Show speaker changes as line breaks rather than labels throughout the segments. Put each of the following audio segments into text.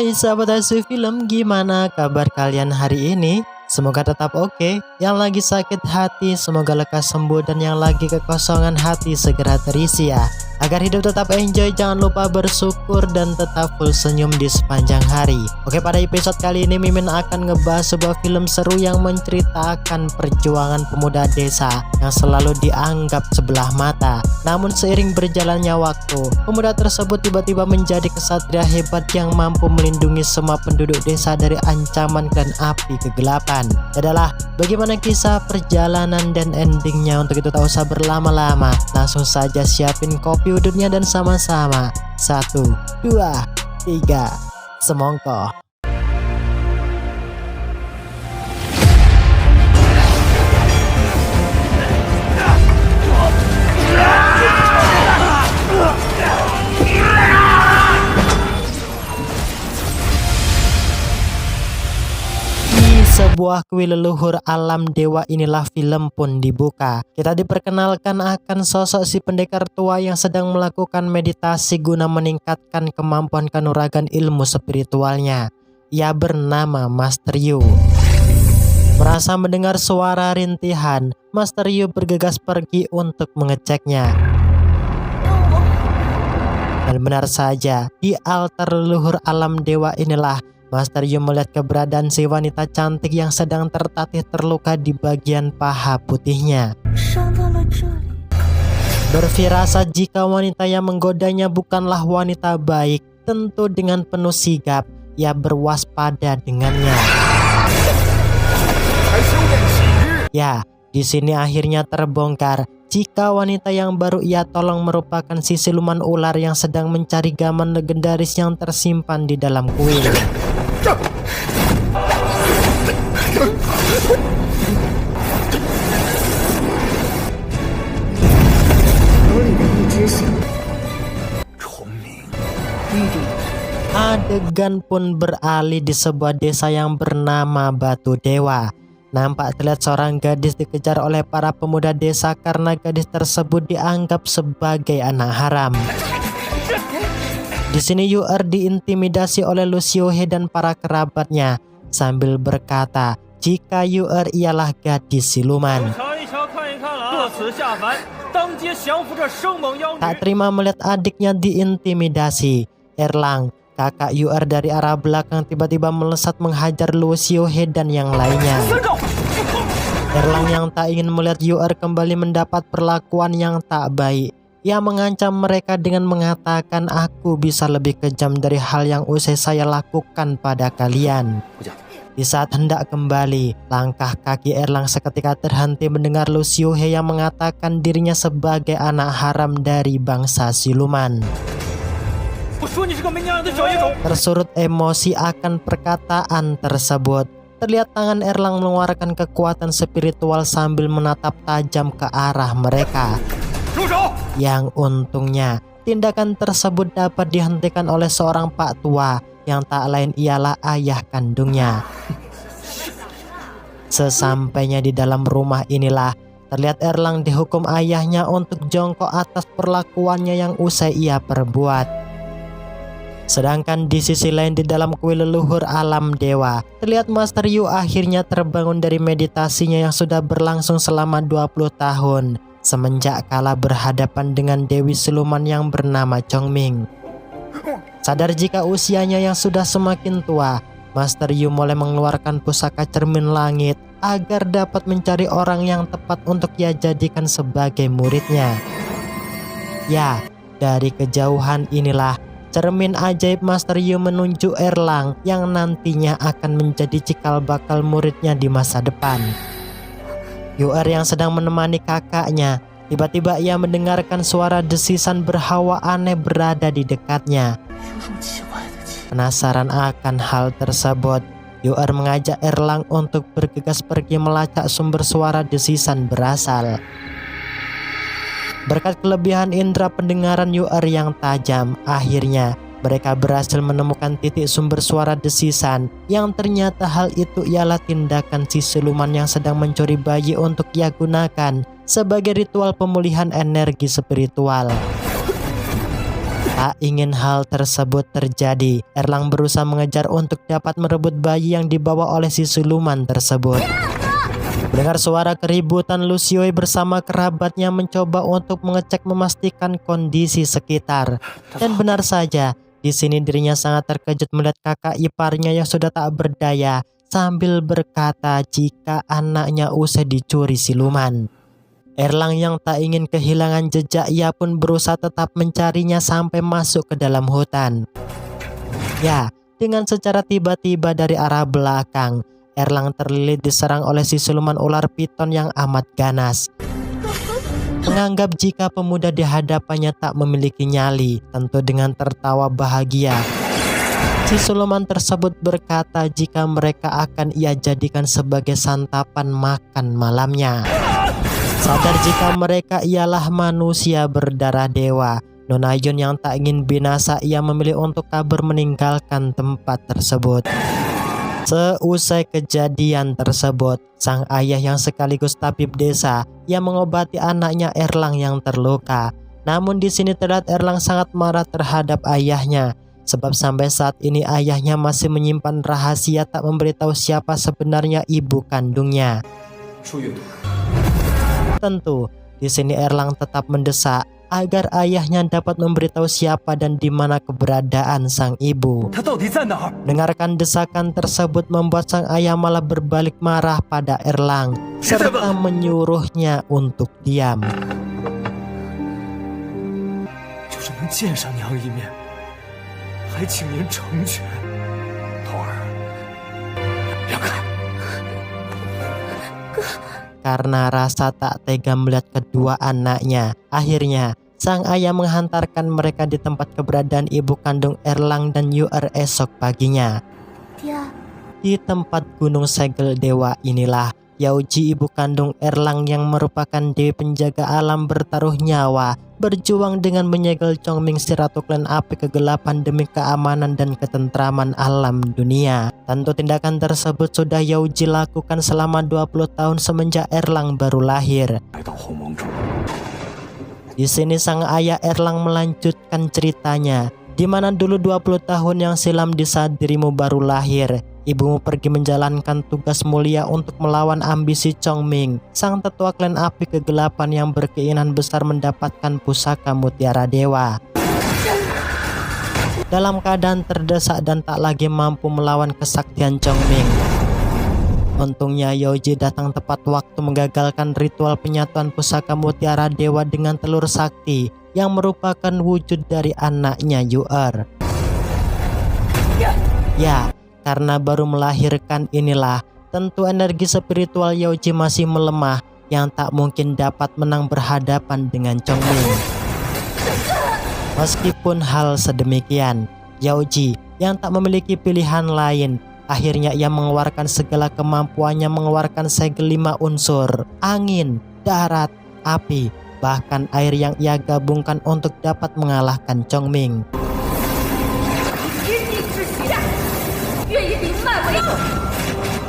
Hai sahabat Asu Film, gimana kabar kalian hari ini? Semoga tetap oke. Yang lagi sakit hati semoga lekas sembuh, dan yang lagi kekosongan hati segera terisi ya. Agar hidup tetap enjoy, jangan lupa bersyukur dan tetap full senyum di sepanjang hari. Oke, pada episode kali ini Mimin akan ngebahas sebuah film seru yang menceritakan perjuangan pemuda desa yang selalu dianggap sebelah mata. Namun seiring berjalannya waktu, pemuda tersebut tiba-tiba menjadi kesatria hebat yang mampu melindungi semua penduduk desa dari ancaman klan api kegelapan. Adalah bagaimana kisah perjalanan dan endingnya. Untuk itu tak usah berlama-lama, langsung saja siapin kopi udutnya dan sama-sama 1, 2, 3 semongko. Sebuah kuil leluhur alam dewa inilah film pun dibuka. Kita diperkenalkan akan sosok si pendekar tua yang sedang melakukan meditasi guna meningkatkan kemampuan kanuragan ilmu spiritualnya. Ia bernama Master Yu. Merasa mendengar suara rintihan, Master Yu bergegas pergi untuk mengeceknya. Dan benar saja, di altar leluhur alam dewa inilah Master Yu melihat keberadaan si wanita cantik yang sedang tertatih terluka di bagian paha putihnya. Berfirasat jika wanita yang menggodanya bukanlah wanita baik, tentu dengan penuh sigap ia berwaspada dengannya. Ya, di sini akhirnya terbongkar jika wanita yang baru ia tolong merupakan si siluman ular yang sedang mencari gaman legendaris yang tersimpan di dalam kuil. Adegan pun beralih di sebuah desa yang bernama Batu Dewa. Nampak terlihat seorang gadis dikejar oleh para pemuda desa karena gadis tersebut dianggap sebagai anak haram. Di sini Yu'er diintimidasi oleh Lu Xiuhe dan para kerabatnya sambil berkata jika Yu'er ialah gadis siluman. Tak terima melihat adiknya diintimidasi, Erlang, kakak Yu'er dari arah belakang tiba-tiba melesat menghajar Lu Xiuhe dan yang lainnya. Erlang yang tak ingin melihat Yu'er kembali mendapat perlakuan yang tak baik. Ia mengancam mereka dengan mengatakan, aku bisa lebih kejam dari hal yang usai saya lakukan pada kalian. Di saat hendak kembali, langkah kaki Erlang seketika terhenti mendengar Lu Xiuhe yang mengatakan dirinya sebagai anak haram dari bangsa siluman. Tersurut emosi akan perkataan tersebut, terlihat tangan Erlang mengeluarkan kekuatan spiritual sambil menatap tajam ke arah mereka. Yang untungnya tindakan tersebut dapat dihentikan oleh seorang pak tua yang tak lain ialah ayah kandungnya. Sesampainya di dalam rumah inilah terlihat Erlang dihukum ayahnya untuk jongkok atas perlakuannya yang usai ia perbuat. Sedangkan di sisi lain di dalam kuil leluhur alam dewa, terlihat Master Yu akhirnya terbangun dari meditasinya yang sudah berlangsung selama 20 tahun. Semenjak kala berhadapan dengan Dewi Siluman yang bernama Chongming. Sadar jika usianya yang sudah semakin tua, Master Yu mulai mengeluarkan pusaka cermin langit agar dapat mencari orang yang tepat untuk ia jadikan sebagai muridnya. Ya, dari kejauhan inilah cermin ajaib Master Yu menunjuk Erlang yang nantinya akan menjadi cikal bakal muridnya di masa depan. Yu'er yang sedang menemani kakaknya, tiba-tiba ia mendengarkan suara desisan berhawa aneh berada di dekatnya. Penasaran akan hal tersebut, Yu'er mengajak Erlang untuk bergegas pergi melacak sumber suara desisan berasal. Berkat kelebihan indera pendengaran Yu'er yang tajam, akhirnya mereka berhasil menemukan titik sumber suara desisan yang ternyata hal itu ialah tindakan si siluman yang sedang mencuri bayi untuk ia gunakan sebagai ritual pemulihan energi spiritual. Tak ingin hal tersebut terjadi, Erlang berusaha mengejar untuk dapat merebut bayi yang dibawa oleh si siluman tersebut. Mendengar suara keributan, Lucioi bersama kerabatnya mencoba untuk mengecek memastikan kondisi sekitar. Dan benar saja, di sini dirinya sangat terkejut melihat kakak iparnya yang sudah tak berdaya sambil berkata jika anaknya usai dicuri siluman. Erlang yang tak ingin kehilangan jejak, ia pun berusaha tetap mencarinya sampai masuk ke dalam hutan. Ya, dengan secara tiba-tiba dari arah belakang, Erlang terlilit diserang oleh si siluman ular piton yang amat ganas. Menganggap jika pemuda di hadapannya tak memiliki nyali, tentu dengan tertawa bahagia, si siluman tersebut berkata jika mereka akan ia jadikan sebagai santapan makan malamnya. Sadar jika mereka ialah manusia berdarah dewa, Nona Yun yang tak ingin binasa, ia memilih untuk kabur meninggalkan tempat tersebut. Seusai kejadian tersebut, sang ayah yang sekaligus tabib desa yang mengobati anaknya Erlang yang terluka. Namun di sini terlihat Erlang sangat marah terhadap ayahnya, sebab sampai saat ini ayahnya masih menyimpan rahasia tak memberitahu siapa sebenarnya ibu kandungnya. Tentu, di sini Erlang tetap mendesak agar ayahnya dapat memberitahu siapa dan di mana keberadaan sang ibu. Dengarkan desakan tersebut membuat sang ayah malah berbalik marah pada Erlang serta menyuruhnya untuk diam. Karena rasa tak tega melihat kedua anaknya, akhirnya sang ayah menghantarkan mereka di tempat keberadaan ibu kandung Erlang dan Yu'er esok paginya. Di tempat Gunung Segel Dewa inilah Yaoji, ibu kandung Erlang yang merupakan dewi penjaga alam, bertaruh nyawa berjuang dengan menyegel Chongming, si ratu klan api kegelapan, demi keamanan dan ketentraman alam dunia. Tentu tindakan tersebut sudah Yaoji lakukan selama 20 tahun semenjak Erlang baru lahir. Di sini sang ayah Erlang melanjutkan ceritanya, di mana dulu 20 tahun yang silam di saat dirimu baru lahir, ibumu pergi menjalankan tugas mulia untuk melawan ambisi Chongming, sang tetua klan api kegelapan yang berkeinginan besar mendapatkan pusaka mutiara dewa. Dalam keadaan terdesak dan tak lagi mampu melawan kesaktian Chongming, untungnya Yaoji datang tepat waktu menggagalkan ritual penyatuan pusaka mutiara dewa dengan telur sakti yang merupakan wujud dari anaknya Yu'er. Ya, karena baru melahirkan inilah, tentu energi spiritual Yaoji masih melemah yang tak mungkin dapat menang berhadapan dengan Chongming. Meskipun hal sedemikian, Yaoji yang tak memiliki pilihan lain, akhirnya ia mengeluarkan segala kemampuannya mengeluarkan segel 5 unsur, angin, darat, api, bahkan air yang ia gabungkan untuk dapat mengalahkan Chongming.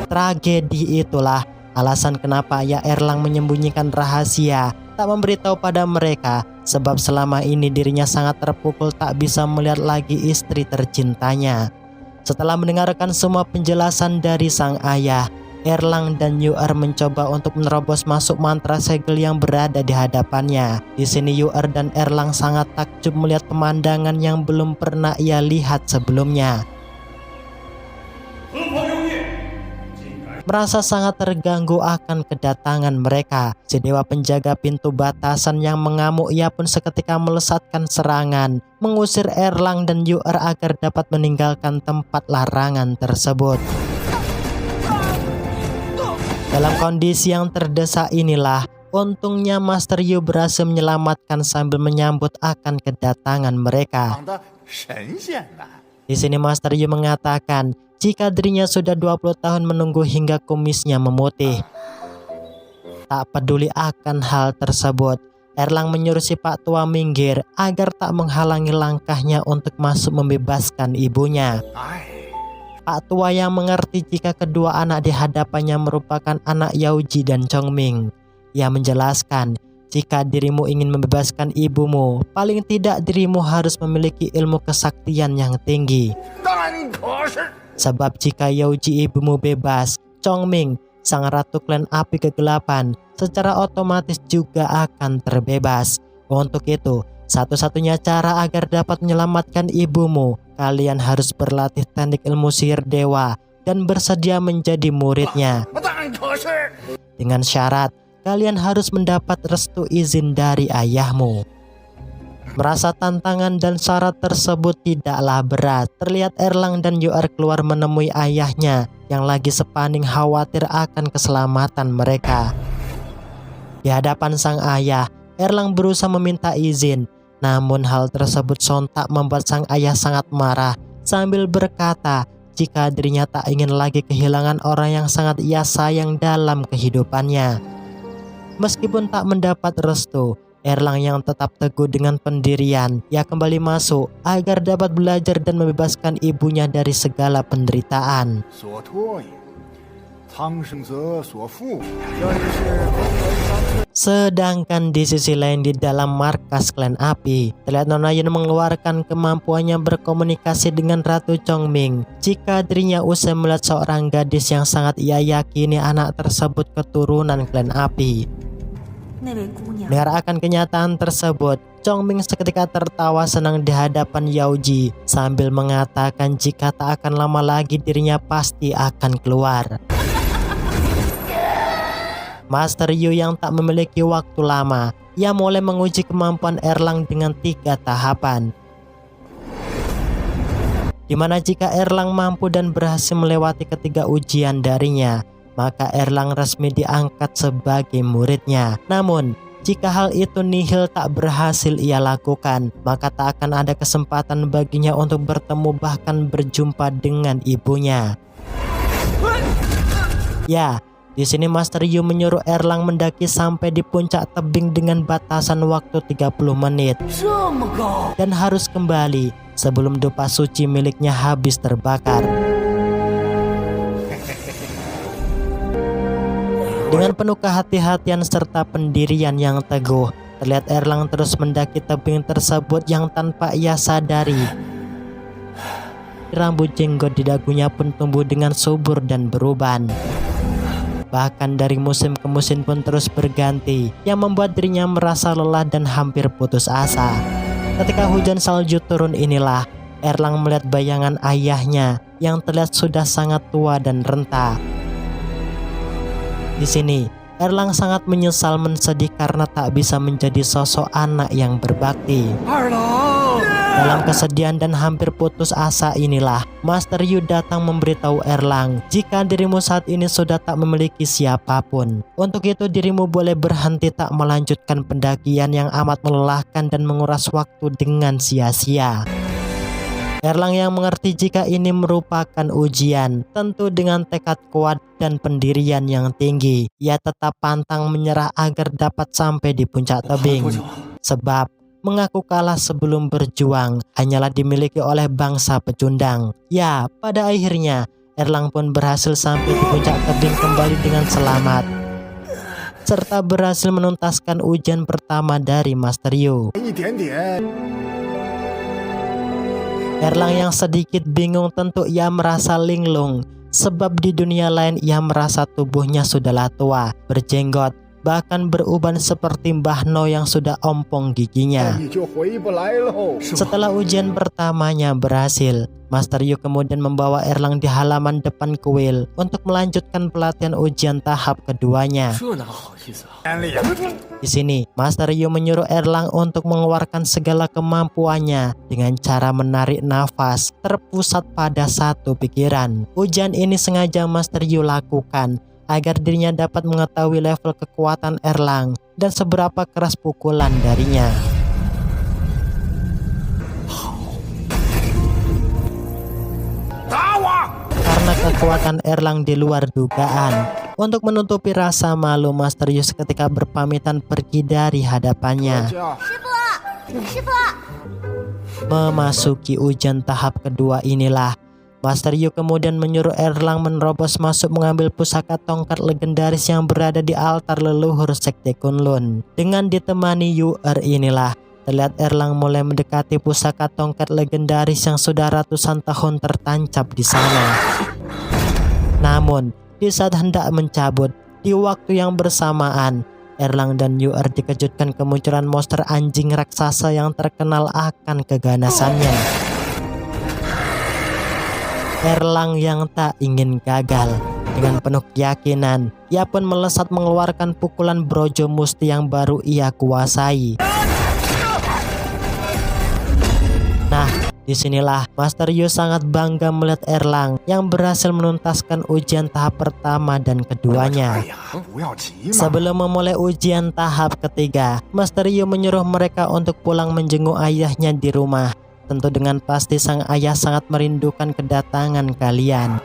Tragedi itulah alasan kenapa ayah Erlang menyembunyikan rahasia, tak memberitahu pada mereka, sebab selama ini dirinya sangat terpukul tak bisa melihat lagi istri tercintanya. Setelah mendengarkan semua penjelasan dari sang ayah, Erlang dan Yu'er mencoba untuk menerobos masuk mantra segel yang berada di hadapannya. Di sini Yu'er dan Erlang sangat takjub melihat pemandangan yang belum pernah ia lihat sebelumnya. Merasa sangat terganggu akan kedatangan mereka, si dewa penjaga pintu batasan yang mengamuk, ia pun seketika melesatkan serangan, mengusir Erlang dan Yu'er agar dapat meninggalkan tempat larangan tersebut. Dalam kondisi yang terdesak inilah, untungnya Master Yu berhasil menyelamatkan sambil menyambut akan kedatangan mereka. Di sini Master Yu mengatakan jika dirinya sudah 20 tahun menunggu hingga kumisnya memutih. Tak peduli akan hal tersebut, Erlang menyuruh si Pak Tua minggir agar tak menghalangi langkahnya untuk masuk membebaskan ibunya. Pak Tua yang mengerti jika kedua anak di hadapannya merupakan anak Yaoji dan Chongming. Ia menjelaskan jika dirimu ingin membebaskan ibumu, paling tidak dirimu harus memiliki ilmu kesaktian yang tinggi. Sebab jika Yaoji ibumu bebas, Chongming, sang ratu klan api kegelapan, secara otomatis juga akan terbebas. Untuk itu, satu-satunya cara agar dapat menyelamatkan ibumu, kalian harus berlatih teknik ilmu sihir dewa dan bersedia menjadi muridnya. Dengan syarat, kalian harus mendapat restu izin dari ayahmu. Merasa tantangan dan syarat tersebut tidaklah berat, terlihat Erlang dan Yoer keluar menemui ayahnya yang lagi sepaning khawatir akan keselamatan mereka. Di hadapan sang ayah, Erlang berusaha meminta izin, namun hal tersebut sontak membuat sang ayah sangat marah sambil berkata jika dirinya tak ingin lagi kehilangan orang yang sangat ia sayang dalam kehidupannya. Meskipun tak mendapat restu, Erlang yang tetap teguh dengan pendirian, ia kembali masuk agar dapat belajar dan membebaskan ibunya dari segala penderitaan. Sedangkan di sisi lain di dalam markas klan api, terlihat Nona Yun mengeluarkan kemampuannya berkomunikasi dengan Ratu Chongming jika dirinya usai melihat seorang gadis yang sangat ia yakini anak tersebut keturunan klan api. Dengar akan kenyataan tersebut, Chongming seketika tertawa senang di hadapan Yaoji sambil mengatakan jika tak akan lama lagi dirinya pasti akan keluar. Master Yu yang tak memiliki waktu lama, ia mulai menguji kemampuan Erlang dengan 3 tahapan. Dimana jika Erlang mampu dan berhasil melewati ketiga ujian darinya, maka Erlang resmi diangkat sebagai muridnya. Namun, jika hal itu nihil tak berhasil ia lakukan, maka tak akan ada kesempatan baginya untuk bertemu bahkan berjumpa dengan ibunya. Ya, di sini Master Yu menyuruh Erlang mendaki sampai di puncak tebing dengan batasan waktu 30 menit. Dan harus kembali sebelum dupa suci miliknya habis terbakar. Dengan penuh kehati-hatian serta pendirian yang teguh, terlihat Erlang terus mendaki tebing tersebut yang tanpa ia sadari, rambut jenggot di dagunya pun tumbuh dengan subur dan beruban. Bahkan dari musim ke musim pun terus berganti, yang membuat dirinya merasa lelah dan hampir putus asa. Ketika hujan salju turun inilah, Erlang melihat bayangan ayahnya yang terlihat sudah sangat tua dan renta. Di sini, Erlang sangat menyesal mensedih karena tak bisa menjadi sosok anak yang berbakti. Dalam kesedihan dan hampir putus asa inilah, Master Yu datang memberitahu Erlang jika dirimu saat ini sudah tak memiliki siapapun. Untuk itu dirimu boleh berhenti tak melanjutkan pendakian yang amat melelahkan dan menguras waktu dengan sia-sia. Erlang yang mengerti jika ini merupakan ujian, tentu dengan tekad kuat dan pendirian yang tinggi, ia tetap pantang menyerah agar dapat sampai di puncak tebing. Sebab mengaku kalah sebelum berjuang hanyalah dimiliki oleh bangsa pecundang. Ya, pada akhirnya Erlang pun berhasil sampai di puncak tebing kembali dengan selamat, serta berhasil menuntaskan ujian pertama dari Master Yu. Erlang yang sedikit bingung, tentu ia merasa linglung, sebab di dunia lain ia merasa tubuhnya sudahlah tua, berjenggot, bahkan beruban seperti Mbah No yang sudah ompong giginya. Setelah ujian pertamanya berhasil, Master Yu kemudian membawa Erlang di halaman depan kuil untuk melanjutkan pelatihan ujian tahap keduanya. Di sini, Master Yu menyuruh Erlang untuk mengeluarkan segala kemampuannya dengan cara menarik nafas terpusat pada satu pikiran. Ujian ini sengaja Master Yu lakukan agar dirinya dapat mengetahui level kekuatan Erlang dan seberapa keras pukulan darinya. Karena kekuatan Erlang di luar dugaan, untuk menutupi rasa malu, Master Yu seketika berpamitan pergi dari hadapannya. Memasuki ujian tahap kedua inilah, Master Yu kemudian menyuruh Erlang menerobos masuk mengambil pusaka tongkat legendaris yang berada di altar leluhur Sekte Kunlun. Dengan ditemani Yu inilah terlihat Erlang mulai mendekati pusaka tongkat legendaris yang sudah ratusan tahun tertancap di sana. Namun, di saat hendak mencabut, di waktu yang bersamaan, Erlang dan Yu dikejutkan kemunculan monster anjing raksasa yang terkenal akan keganasannya. Erlang yang tak ingin gagal, dengan penuh keyakinan, ia pun melesat mengeluarkan pukulan Brojo Musti yang baru ia kuasai. Nah, disinilah Master Yu sangat bangga melihat Erlang yang berhasil menuntaskan ujian tahap pertama dan keduanya. Sebelum memulai ujian tahap ketiga, Master Yu menyuruh mereka untuk pulang menjenguk ayahnya di rumah. Tentu dengan pasti sang ayah sangat merindukan kedatangan kalian.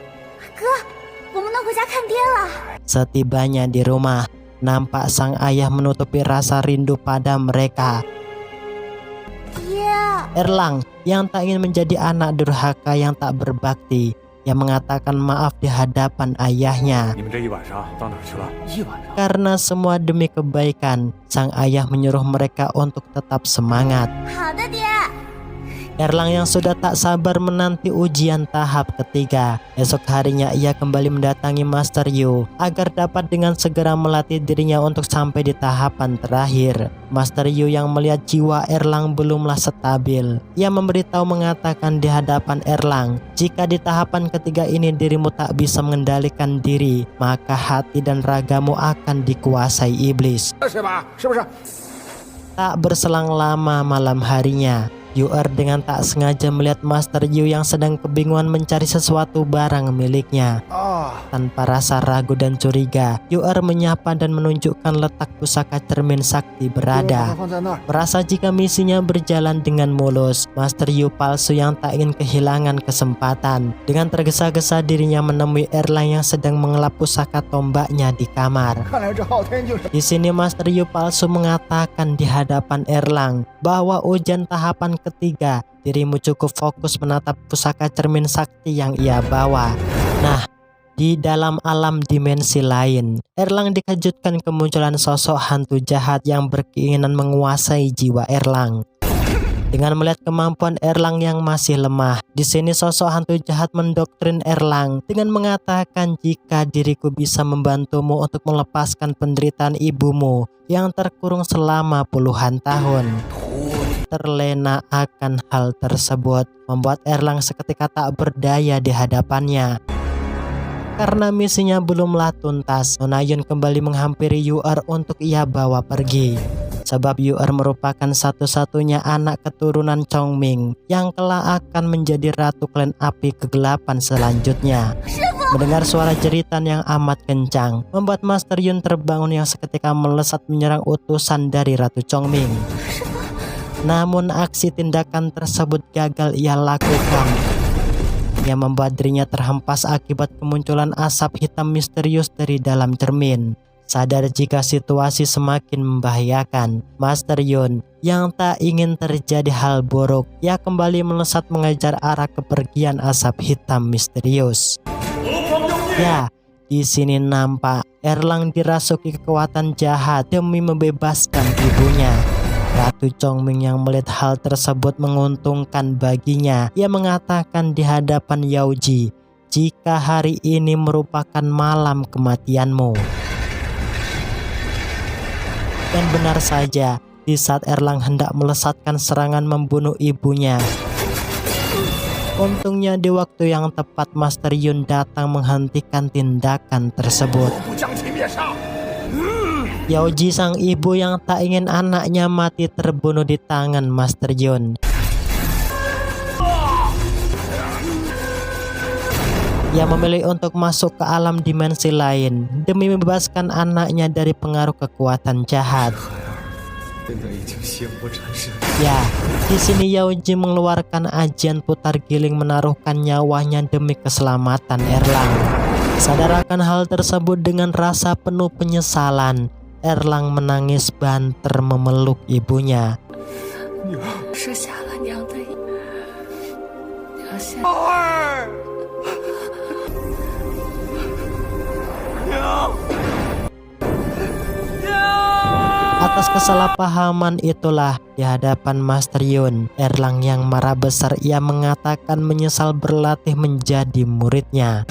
Setibanya di rumah, nampak sang ayah menutupi rasa rindu pada mereka. Erlang yang tak ingin menjadi anak durhaka yang tak berbakti, yang mengatakan maaf di hadapan ayahnya. Karena semua demi kebaikan, sang ayah menyuruh mereka untuk tetap semangat. Erlang yang sudah tak sabar menanti ujian tahap ketiga. Esok harinya ia kembali mendatangi Master Yu agar dapat dengan segera melatih dirinya untuk sampai di tahapan terakhir. Master Yu yang melihat jiwa Erlang belumlah stabil. Ia memberitahu mengatakan di hadapan Erlang, jika di tahapan ketiga ini dirimu tak bisa mengendalikan diri, maka hati dan ragamu akan dikuasai iblis. Tak berselang lama malam harinya, Yu dengan tak sengaja melihat Master Yu yang sedang kebingungan mencari sesuatu barang miliknya. Tanpa rasa ragu dan curiga, Yu menyapa dan menunjukkan letak pusaka cermin sakti berada. Merasa jika misinya berjalan dengan mulus, Master Yu palsu yang tak ingin kehilangan kesempatan. Dengan tergesa-gesa dirinya menemui Erlang yang sedang mengelap pusaka tombaknya di kamar. Di sini Master Yu palsu mengatakan di hadapan Erlang bahwa ujian tahapan ketiga, dirimu cukup fokus menatap pusaka cermin sakti yang ia bawa. Nah, di dalam alam dimensi lain, Erlang dikejutkan kemunculan sosok hantu jahat yang berkeinginan menguasai jiwa Erlang. Dengan melihat kemampuan Erlang yang masih lemah, di sini sosok hantu jahat mendoktrin Erlang dengan mengatakan jika diriku bisa membantumu untuk melepaskan penderitaan ibumu yang terkurung selama puluhan tahun. Terlena akan hal tersebut membuat Erlang seketika tak berdaya di hadapannya. Karena misinya belumlah tuntas, Nona Yun kembali menghampiri Yu untuk ia bawa pergi. Sebab Yu merupakan satu-satunya anak keturunan Chongming yang kelak akan menjadi ratu klan api kegelapan selanjutnya. Mendengar suara jeritan yang amat kencang, membuat Master Yun terbangun yang seketika melesat menyerang utusan dari Ratu Chongming. Namun aksi tindakan tersebut gagal ia lakukan, yang membuat dirinya terhempas akibat kemunculan asap hitam misterius dari dalam cermin. Sadar jika situasi semakin membahayakan, Master Yun yang tak ingin terjadi hal buruk, ia kembali melesat mengejar arah kepergian asap hitam misterius. Ya, di sini nampak Erlang dirasuki kekuatan jahat demi membebaskan ibunya. Ratu Chongming yang melihat hal tersebut menguntungkan baginya. Ia mengatakan di hadapan Yaoji, jika hari ini merupakan malam kematianmu. Dan benar saja, di saat Erlang hendak melesatkan serangan membunuh ibunya, untungnya di waktu yang tepat Master Yun datang menghentikan tindakan tersebut. Yaoji sang ibu yang tak ingin anaknya mati terbunuh di tangan Master Yun. Ia memilih untuk masuk ke alam dimensi lain demi membebaskan anaknya dari pengaruh kekuatan jahat. Ya, di sini Yaoji mengeluarkan ajian putar giling menaruhkan nyawanya demi keselamatan Erlang. Sadar akan hal tersebut dengan rasa penuh penyesalan, Erlang menangis banter memeluk ibunya. Atas kesalahpahaman itulah di hadapan Master Yun, Erlang yang marah besar ia mengatakan menyesal berlatih menjadi muridnya.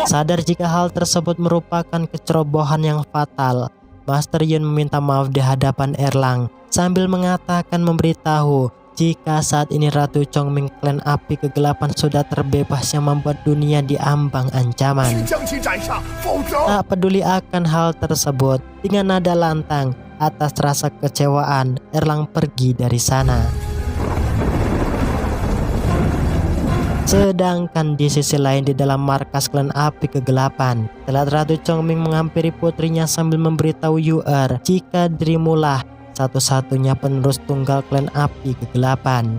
Sadar jika hal tersebut merupakan kecerobohan yang fatal, Master Yun meminta maaf di hadapan Erlang sambil mengatakan memberitahu jika saat ini Ratu Chongming klan api kegelapan sudah terbebas yang membuat dunia diambang ancaman. Tak peduli akan hal tersebut, dengan nada lantang atas rasa kecewaan, Erlang pergi dari sana. Sedangkan di sisi lain di dalam markas klan api kegelapan, terlihat Ratu Chongming menghampiri putrinya sambil memberitahu Yu'er jika dirimulah satu-satunya penerus tunggal klan api kegelapan.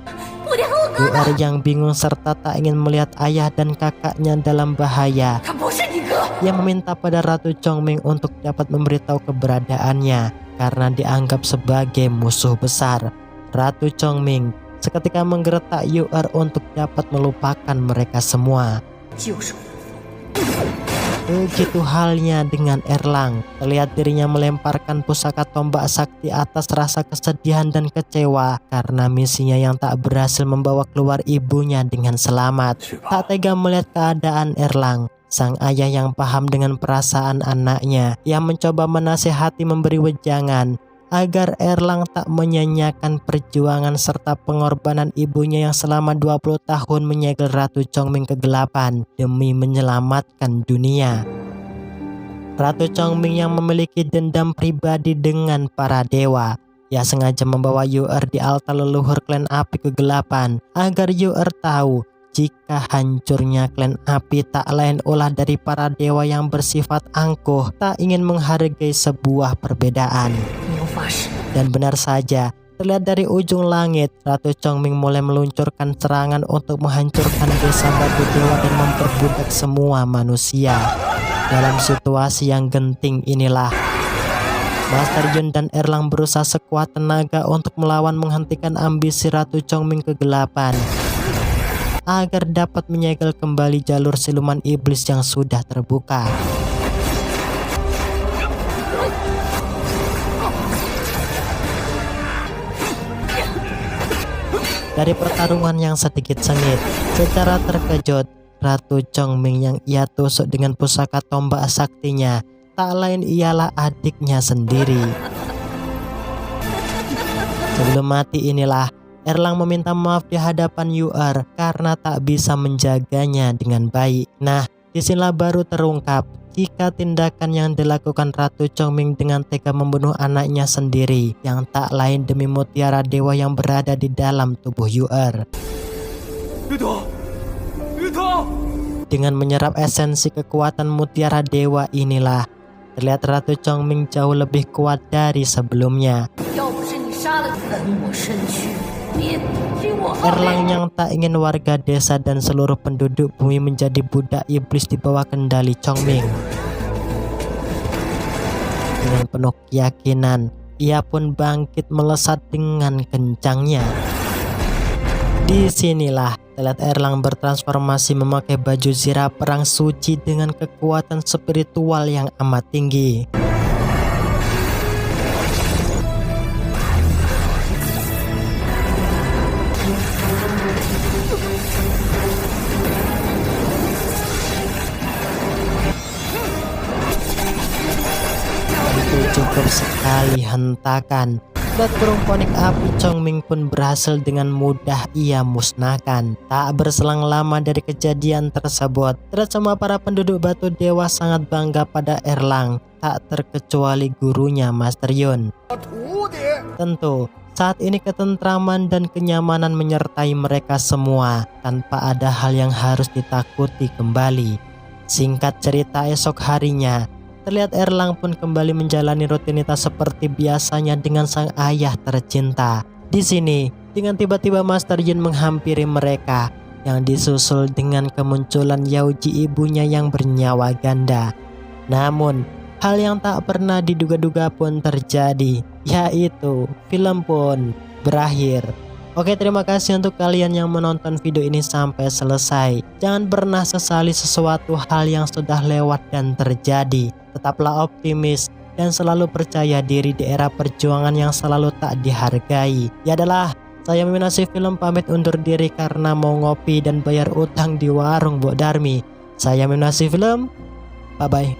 Yu'er yang bingung serta tak ingin melihat ayah dan kakaknya dalam bahaya. Ia meminta pada Ratu Chongming untuk dapat memberitahu keberadaannya karena dianggap sebagai musuh besar. Ratu Chongming seketika menggeretak Yu'er untuk dapat melupakan mereka semua. Begitu halnya dengan Erlang, terlihat dirinya melemparkan pusaka tombak sakti atas rasa kesedihan dan kecewa karena misinya yang tak berhasil membawa keluar ibunya dengan selamat. Tak tega melihat keadaan Erlang, sang ayah yang paham dengan perasaan anaknya, ia mencoba menasihati memberi wejangan agar Erlang tak menyanyiakan perjuangan serta pengorbanan ibunya yang selama 20 tahun menyegel Ratu Chongming kegelapan demi menyelamatkan dunia. Ratu Chongming yang memiliki dendam pribadi dengan para dewa, ia sengaja membawa Yu'er di altar leluhur klan api kegelapan agar Yu'er tahu jika hancurnya klan api tak lain ulah dari para dewa yang bersifat angkuh, tak ingin menghargai sebuah perbedaan. Dan benar saja, terlihat dari ujung langit, Ratu Chongming mulai meluncurkan serangan untuk menghancurkan desa batu dewa dan memperbudak semua manusia. Dalam situasi yang genting inilah, Master Yun dan Erlang berusaha sekuat tenaga untuk melawan menghentikan ambisi Ratu Chongming kegelapan agar dapat menyegel kembali jalur siluman iblis yang sudah terbuka. Dari pertarungan yang sedikit sengit, secara terkejut, Ratu Chongming yang ia tusuk dengan pusaka tombak saktinya tak lain ialah adiknya sendiri. Sebelum mati inilah, Erlang meminta maaf di hadapan Yu'er karena tak bisa menjaganya dengan baik. Nah, disinilah baru terungkap jika tindakan yang dilakukan Ratu Chongming dengan tega membunuh anaknya sendiri yang tak lain demi mutiara dewa yang berada di dalam tubuh Yu'er. Dengan menyerap esensi kekuatan mutiara dewa inilah, terlihat Ratu Chongming jauh lebih kuat dari sebelumnya. Erlang yang tak ingin warga desa dan seluruh penduduk bumi menjadi budak iblis di bawah kendali Chongming. Dengan penuh keyakinan, ia pun bangkit melesat dengan kencangnya. Disinilah terlihat Erlang bertransformasi memakai baju zirah perang suci dengan kekuatan spiritual yang amat tinggi. Cukup sekali hentakan, dan burung ponik api Chongming pun berhasil dengan mudah ia musnahkan. Tak berselang lama dari kejadian tersebut, terlihat semua para penduduk batu dewa sangat bangga pada Erlang, tak terkecuali gurunya Master Yun. Tentu, saat ini ketentraman dan kenyamanan menyertai mereka semua tanpa ada hal yang harus ditakuti kembali. Singkat cerita, esok harinya terlihat Erlang pun kembali menjalani rutinitas seperti biasanya dengan sang ayah tercinta. Di sini, dengan tiba-tiba Master Yun menghampiri mereka yang disusul dengan kemunculan Yaoji ibunya yang bernyawa ganda. Namun, hal yang tak pernah diduga-duga pun terjadi, yaitu film pun berakhir. Oke, terima kasih untuk kalian yang menonton video ini sampai selesai. Jangan pernah sesali sesuatu hal yang sudah lewat dan terjadi. Tetaplah optimis dan selalu percaya diri di era perjuangan yang selalu tak dihargai. Ya adalah, saya Minasi Film pamit undur diri karena mau ngopi dan bayar utang di warung Mbok Darmi. Saya Minasi Film, bye-bye.